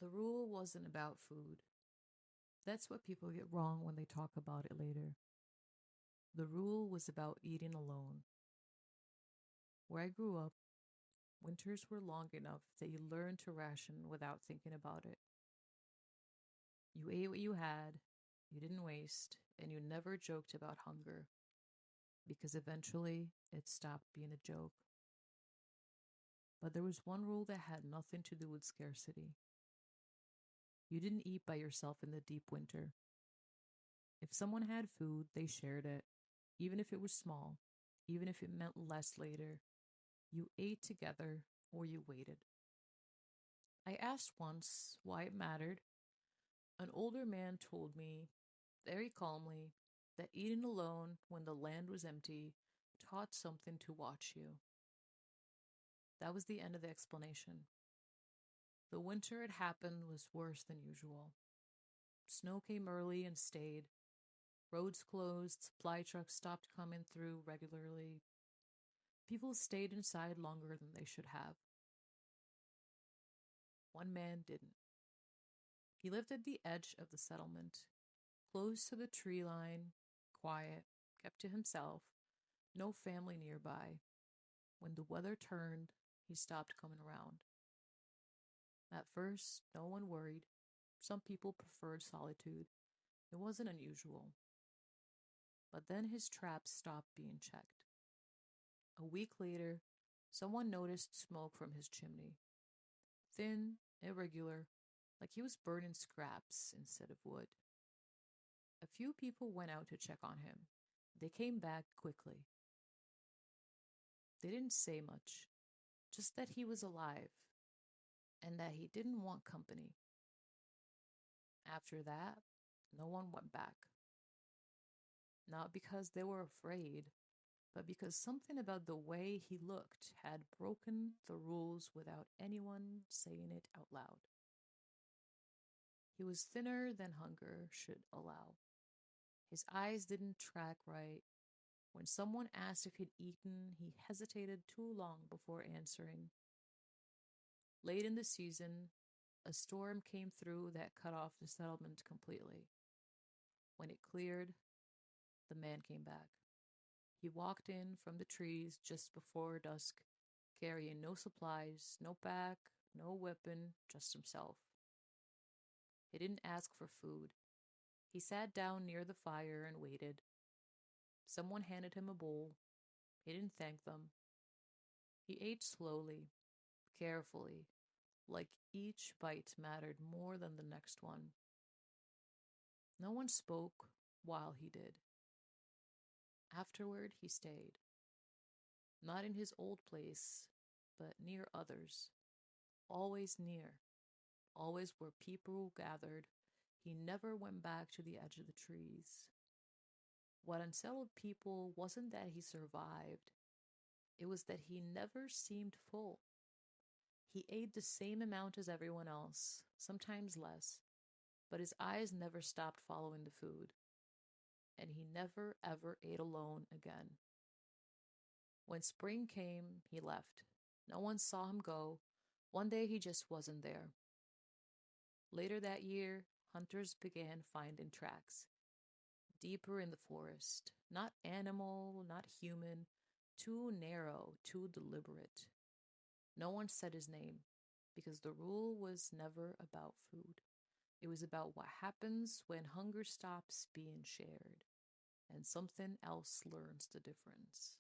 The rule wasn't about food. That's what people get wrong when they talk about it later. The rule was about eating alone. Where I grew up, winters were long enough that you learned to ration without thinking about it. You ate what you had, you didn't waste, and you never joked about hunger because eventually it stopped being a joke. But there was one rule that had nothing to do with scarcity. You didn't eat by yourself in the deep winter. If someone had food, they shared it, even if it was small, even if it meant less later. You ate together or you waited. I asked once why it mattered. An older man told me, very calmly, that eating alone when the land was empty taught something to watch you. That was the end of the explanation. The winter it happened was worse than usual. Snow came early and stayed. Roads closed, supply trucks stopped coming through regularly. People stayed inside longer than they should have. One man didn't. He lived at the edge of the settlement, close to the tree line, quiet, kept to himself, no family nearby. When the weather turned, he stopped coming around. At first, no one worried. Some people preferred solitude. It wasn't unusual. But then his traps stopped being checked. A week later, someone noticed smoke from his chimney. Thin, irregular, like he was burning scraps instead of wood. A few people went out to check on him. They came back quickly. They didn't say much, just that he was alive and that he didn't want company. After that, no one went back. Not because they were afraid, but because something about the way he looked had broken the rules without anyone saying it out loud. He was thinner than hunger should allow. His eyes didn't track right. When someone asked if he'd eaten, he hesitated too long before answering. Late in the season, a storm came through that cut off the settlement completely. When it cleared, the man came back. He walked in from the trees just before dusk, carrying no supplies, no pack, no weapon, just himself. He didn't ask for food. He sat down near the fire and waited. Someone handed him a bowl. He didn't thank them. He ate slowly, carefully, like each bite mattered more than the next one. No one spoke while he did. Afterward, he stayed. Not in his old place, but near others. Always near. Always where people gathered. He never went back to the edge of the trees. What unsettled people wasn't that he survived, it was that he never seemed full. He ate the same amount as everyone else, sometimes less, but his eyes never stopped following the food, and he never ever ate alone again. When spring came, he left. No one saw him go. One day he just wasn't there. Later that year, hunters began finding tracks, deeper in the forest. Not animal, not human, too narrow, too deliberate. No one said his name, because the rule was never about food. It was about what happens when hunger stops being shared, and something else learns the difference.